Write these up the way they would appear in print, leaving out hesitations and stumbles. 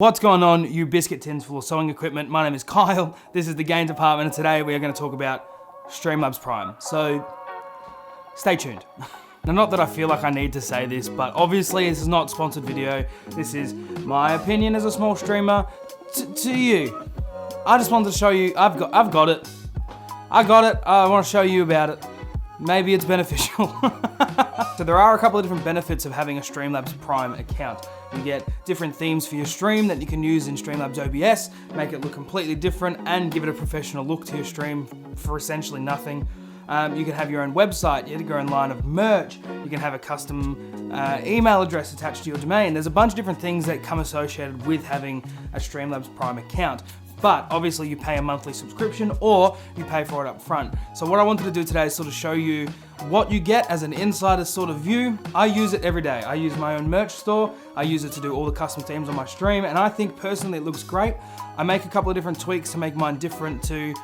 What's going on, you biscuit tins full of sewing equipment? My name is Kyle, this is the game department, and today we are going to talk about Streamlabs Prime. So, stay tuned. Now, not that I feel like I need to say this, but obviously this is not a sponsored video. This is my opinion as a small streamer to you. I just wanted to show you, I've got it. I got it, I want to show you about it. Maybe it's beneficial. So there are a couple of different benefits of having a Streamlabs Prime account. You get different themes for your stream that you can use in Streamlabs OBS, make it look completely different and give it a professional look to your stream for essentially nothing. You can have your own website, your own line of merch, you can have a custom email address attached to your domain. There's a bunch of different things that come associated with having a Streamlabs Prime account. But obviously you pay a monthly subscription or you pay for it up front. So what I wanted to do today is sort of show you what you get as an insider sort of view. I use it every day. I use my own merch store. I use it to do all the custom themes on my stream. And I think personally it looks great. I make a couple of different tweaks to make mine different to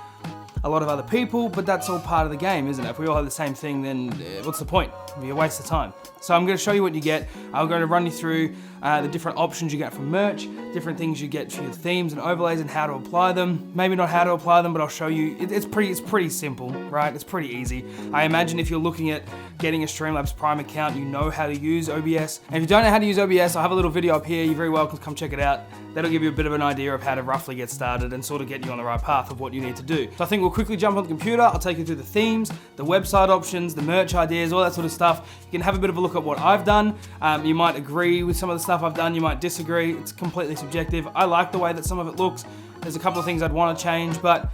a lot of other people, but that's all part of the game, isn't it? If we all have the same thing, then what's the point? It'd be a waste of time. So I'm gonna show you what you get. I'm gonna run you through the different options you get from merch, different things you get for your themes and overlays and how to apply them. Maybe not how to apply them, but I'll show you. It's pretty simple, right? It's pretty easy. I imagine if you're looking at getting a Streamlabs Prime account, you know how to use OBS. And if you don't know how to use OBS, I'll have a little video up here. You're very welcome to come check it out. That'll give you a bit of an idea of how to roughly get started and sort of get you on the right path of what you need to do. So I think we'll quickly jump on the computer. I'll take you through the themes, the website options, the merch ideas, all that sort of stuff. You can have a bit of a look at what I've done. You might agree with some of the stuff I've done. You might disagree. It's completely subjective. I like the way that some of it looks. There's a couple of things I'd want to change, but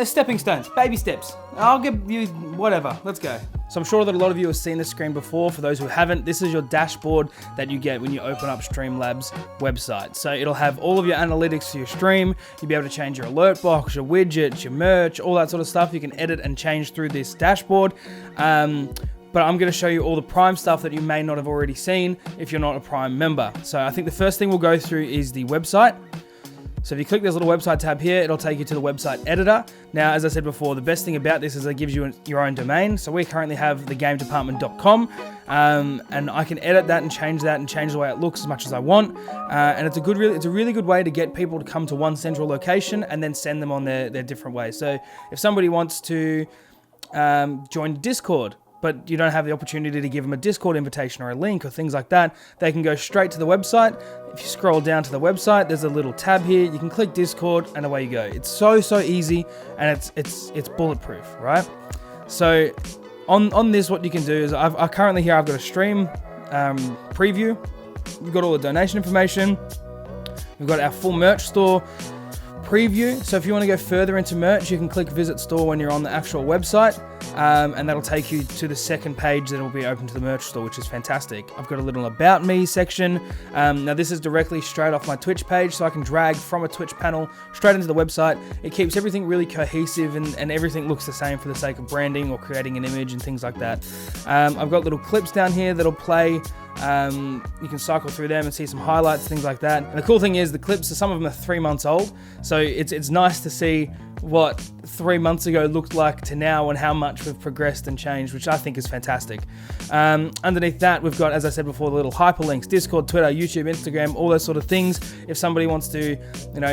stepping stones, baby steps. I'll give you whatever. Let's go. So I'm sure that a lot of you have seen this screen before. For those who haven't, this is your dashboard that you get when you open up Streamlabs website. So it'll have all of your analytics for your stream. You'll be able to change your alert box, your widgets, your merch, all that sort of stuff. You can edit and change through this dashboard. But I'm going to show you all the Prime stuff that you may not have already seen if you're not a Prime member. So I think the first thing we'll go through is the website. So if you click this little website tab here, it'll take you to the website editor. Now, as I said before, the best thing about this is it gives you your own domain. So we currently have thegamedepartment.com, and I can edit that and change the way it looks as much as I want. And it's a really good way to get people to come to one central location and then send them on their different ways. So if somebody wants to join Discord, but you don't have the opportunity to give them a Discord invitation or a link or things like that, they can go straight to the website. If you scroll down to the website, there's a little tab here. You can click Discord and away you go. It's so easy and it's bulletproof, right? So on this, what you can do is I currently here I've got a stream preview. We've got all the donation information. We've got our full merch store preview. So if you want to go further into merch, you can click visit store when you're on the actual website, and that'll take you to the second page that will be open to the merch store, which is fantastic. I've got a little about me section. Now this is directly straight off my Twitch page, so I can drag from a Twitch panel straight into the website. It keeps everything really cohesive and everything looks the same for the sake of branding or creating an image and things like that. I've got little clips down here that'll play. You can cycle through them and see some highlights, things like that. And the cool thing is the clips, some of them are 3 months old, so it's nice to see what 3 months ago looked like to now and how much we've progressed and changed, which I think is fantastic. Underneath that, we've got, as I said before, the little hyperlinks: Discord, Twitter, YouTube, Instagram, all those sort of things. If somebody wants to,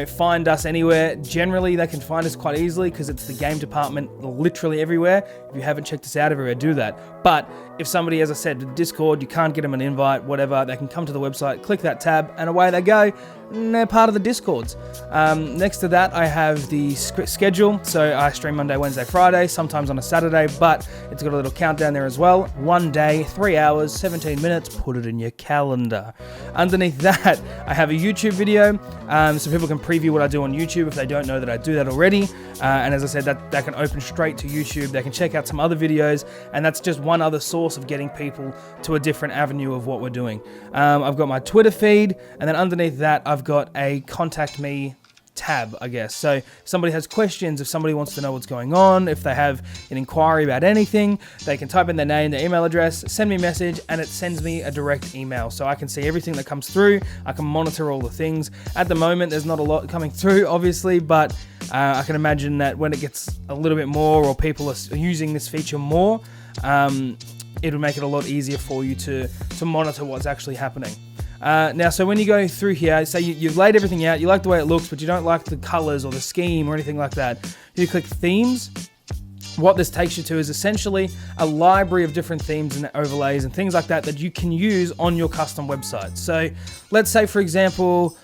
find us anywhere, generally they can find us quite easily because it's the game department literally everywhere. If you haven't checked us out everywhere, do that. But if somebody, as I said, with Discord, you can't get them an invite, whatever, they can come to the website, click that tab, and away they go. And they're part of the Discords. Next to that, I have the schedule. So I stream Monday, Wednesday, Friday, sometimes on a Saturday, but it's got a little countdown there as well. 1 day, 3 hours, 17 minutes, put it in your calendar. Underneath that, I have a YouTube video, so people can preview what I do on YouTube if they don't know that I do that already. And as I said, that can open straight to YouTube. They can check out some other videos, and that's just one other source of getting people to a different avenue of what we're doing. I've got my Twitter feed, and then underneath that, I've got a contact me tab, I guess. So if somebody has questions, if somebody wants to know what's going on, if they have an inquiry about anything, they can type in their name, their email address, send me a message, and it sends me a direct email. So I can see everything that comes through. I can monitor all the things. At the moment, there's not a lot coming through, obviously, but I can imagine that when it gets a little bit more or people are using this feature more, it'll make it a lot easier for you to monitor what's actually happening. Now, so when you go through here, say you've laid everything out, you like the way it looks, but you don't like the colors or the scheme or anything like that. You click themes. What this takes you to is essentially a library of different themes and overlays and things like that that you can use on your custom website. So let's say, for example,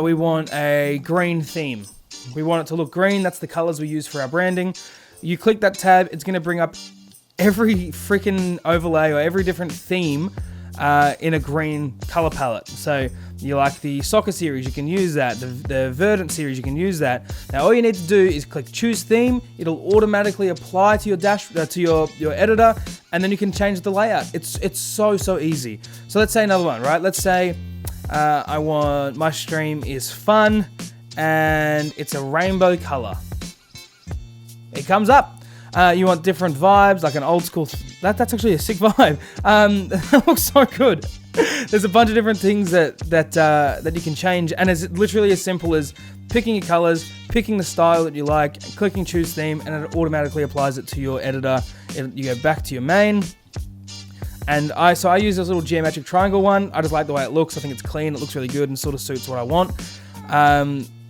we want a green theme. We want it to look green. That's the colors we use for our branding. You click that tab, it's going to bring up every freaking overlay or every different theme in a green color palette. So you like the soccer series, you can use that. The Verdant series, you can use that. Now all you need to do is click choose theme. It'll automatically apply to your to your editor, and then you can change the layout. It's so easy. So let's say another one, right? Let's say I want my stream is fun and it's a rainbow color. It comes up. You want different vibes, like an old school. That's actually a sick vibe. That looks so good. There's a bunch of different things that you can change, and it's literally as simple as picking your colors, picking the style that you like, clicking choose theme, and it automatically applies it to your editor. You go back to your main, and I use this little geometric triangle one. I just like the way it looks. I think it's clean. It looks really good and sort of suits what I want.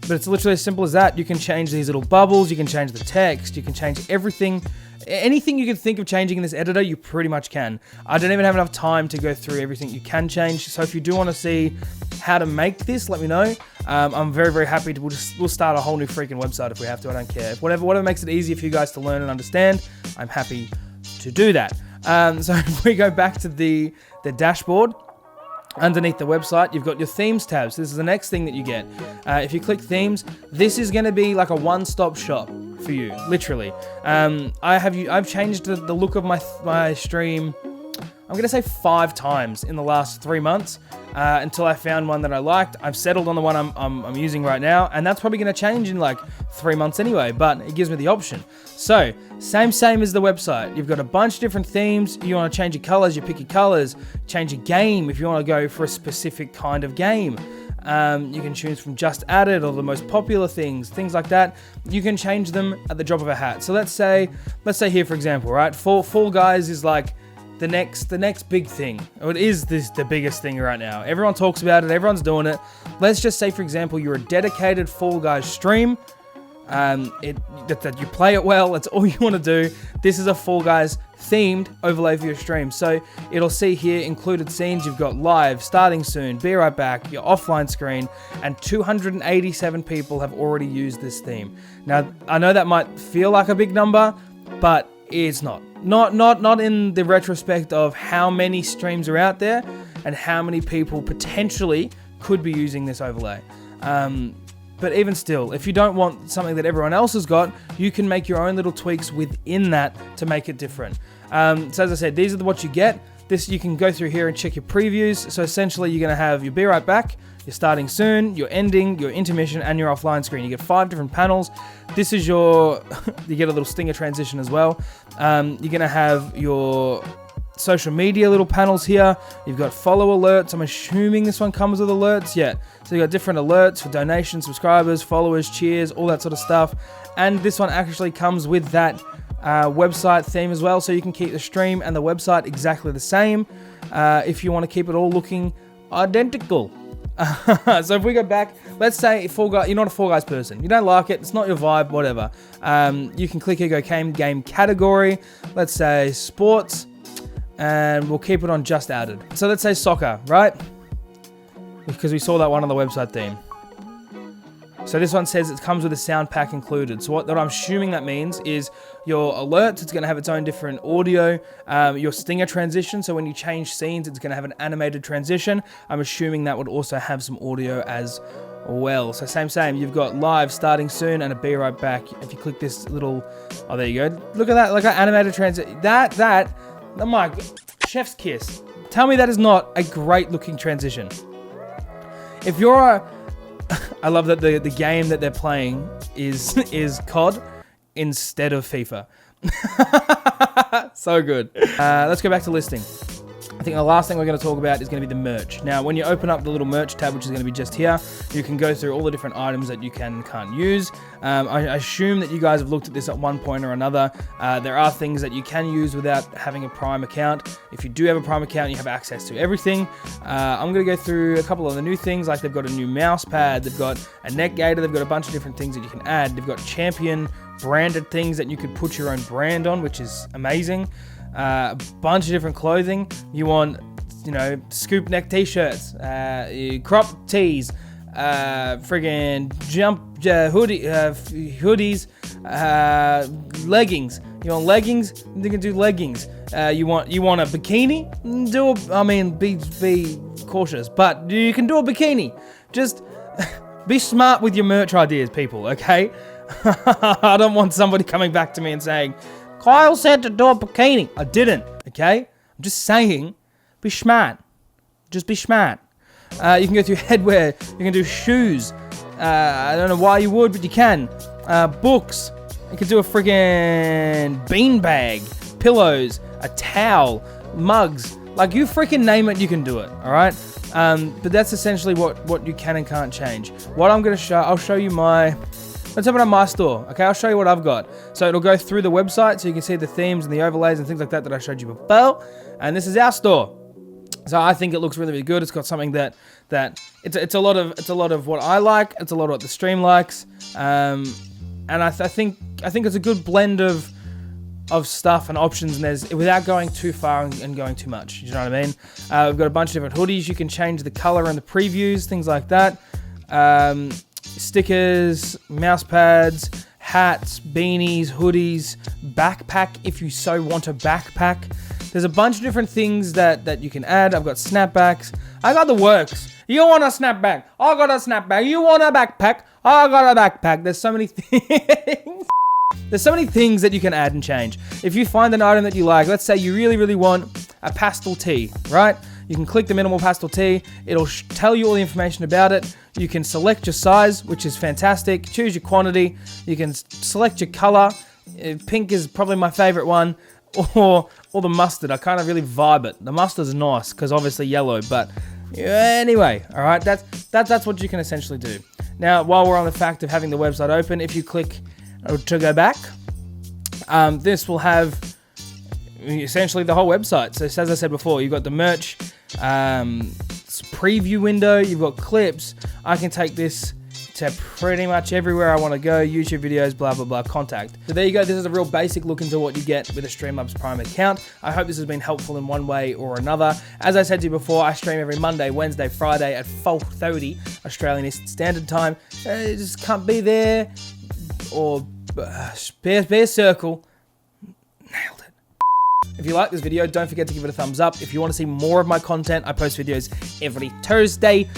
But it's literally as simple as that. You can change these little bubbles, you can change the text, you can change everything. Anything you can think of changing in this editor, you pretty much can. I don't even have enough time to go through everything you can change. So if you do want to see how to make this, let me know. I'm very happy to, we'll start a whole new freaking website if we have to, I don't care. Whatever makes it easier for you guys to learn and understand, I'm happy to do that. So if we go back to the dashboard, underneath the website, you've got your themes tabs. This is the next thing that you get. If you click themes, this is going to be like a one-stop shop for you, literally. I've changed the look of my stream, I'm going to say 5 times in the last 3 months until I found one that I liked. I've settled on the one I'm using right now, and that's probably going to change in like 3 months anyway, but it gives me the option. So, same as the website. You've got a bunch of different themes. You want to change your colors, you pick your colors. Change your game if you want to go for a specific kind of game. You can choose from just added or the most popular things like that. You can change them at the drop of a hat. So let's say here, for example, right? Fall Guys is like the next big thing. It is the biggest thing right now. Everyone talks about it. Everyone's doing it. Let's just say, for example, you're a dedicated Fall Guys stream. That you play it well. That's all you want to do. This is a Fall Guys themed overlay for your stream. So it'll see here included scenes. You've got live, starting soon, be right back, your offline screen, and 287 people have already used this theme. Now I know that might feel like a big number, but it's not. Not in the retrospect of how many streams are out there and how many people potentially could be using this overlay. But even still, if you don't want something that everyone else has got, you can make your own little tweaks within that to make it different. So as I said, these are what you get. This, you can go through here and check your previews. So essentially you're going to have your be right back, your starting soon, your ending, your intermission, and your offline screen. You get 5 different panels. This is your, you get a little stinger transition as well. You're going to have your social media little panels here. You've got follow alerts. I'm assuming this one comes with alerts. Yeah. So you got different alerts for donations, subscribers, followers, cheers, all that sort of stuff. And this one actually comes with that website theme as well. So you can keep the stream and the website exactly the same if you want to keep it all looking identical. So if we go back, let's say you're not a Fall Guys person. You don't like it. It's not your vibe, whatever. You can click here, go game category. Let's say sports. And we'll keep it on just added. So let's say soccer, right? Because we saw that one on the website theme. So this one says it comes with a sound pack included. So what I'm assuming that means is your alerts, it's going to have its own different audio. Your stinger transition, so when you change scenes, it's going to have an animated transition. I'm assuming that would also have some audio as well. So same. You've got live, starting soon, and a be right back. If you click this little, oh, there you go. Look at that, like an animated transition. Oh my, chef's kiss. Tell me that is not a great looking transition. If you're I love that the game that they're playing is COD instead of FIFA. So good. Let's go back to listing. I think think the last thing we're going to talk about is going to be the merch. Now, when you open up the little merch tab, which is going to be just here, you can go through all the different items that you can and can't use. I assume that you guys have looked at this at one point or another. There are things that you can use without having a Prime account. If you do have a Prime account, you have access to everything. I'm going to go through a couple of the new things, like they've got a new mouse pad, they've got a neck gaiter, they've got a bunch of different things that you can add. They've got Champion branded things that you could put your own brand on, which is amazing. A bunch of different clothing. You want, scoop neck t-shirts, crop tees, friggin' hoodies, leggings. You want leggings? You can do leggings. You want a bikini? Be cautious, but you can do a bikini. Just be smart with your merch ideas, people. Okay? I don't want somebody coming back to me and saying, Kyle said to do a bikini. I didn't, okay? I'm just saying, be smart. Just be smart. You can go through headwear. You can do shoes. I don't know why you would, but you can. Books. You can do a friggin' beanbag. Pillows. A towel. Mugs. Like, you freaking name it, you can do it, alright? But that's essentially what you can and can't change. What I'm going to show, I'll show you let's open up my store, okay? I'll show you what I've got. So it'll go through the website so you can see the themes and the overlays and things like that I showed you before. And this is our store. So I think it looks really, really good. It's got something that it's a lot of what I like. It's a lot of what the stream likes. And I think it's a good blend of stuff and options, and without going too far and going too much. You know what I mean? We've got a bunch of different hoodies. You can change the color and the previews, things like that. Stickers, mouse pads, hats, beanies, hoodies, backpack if you so want a backpack. There's a bunch of different things that you can add. I've got snapbacks. I got the works. You want a snapback? I got a snapback. You want a backpack? I got a backpack. There's so many things. There's so many things that you can add and change. If you find an item that you like, let's say you really, really want a pastel tee, right? You can click the minimal pastel tee. It'll tell you all the information about it. You can select your size, which is fantastic. Choose your quantity. You can select your color. Pink is probably my favorite one. Or the mustard. I kind of really vibe it. The mustard's nice because obviously yellow. But anyway, all right. That's what you can essentially do. Now, while we're on the fact of having the website open, if you click to go back, this will have essentially the whole website. So as I said before, you've got the merch, preview window, you've got clips. I can take this to pretty much everywhere I want to go, YouTube videos, blah, blah, blah, contact. So there you go. This is a real basic look into what you get with a Streamlabs Prime account. I hope this has been helpful in one way or another. As I said to you before, I stream every Monday, Wednesday, Friday at 4:30 Australian Eastern Standard Time. Just can't be there, or spare circle. Nailed it. If you like this video, don't forget to give it a thumbs up. If you want to see more of my content, I post videos every Thursday.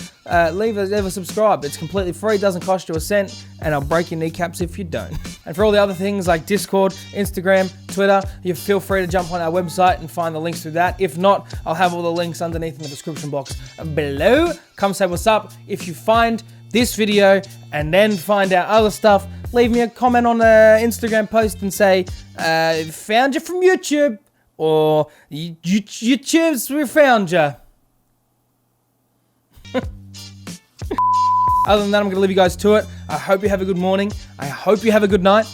Leave a subscribe. It's completely free, doesn't cost you a cent, and I'll break your kneecaps if you don't. And for all the other things like Discord, Instagram, Twitter, you feel free to jump on our website and find the links through that. If not, I'll have all the links underneath in the description box below. Come say what's up. If you find this video and then find out other stuff, leave me a comment on the Instagram post and say, found you from YouTube, or YouTube's we found you. Other than that, I'm going to leave you guys to it. I hope you have a good morning. I hope you have a good night.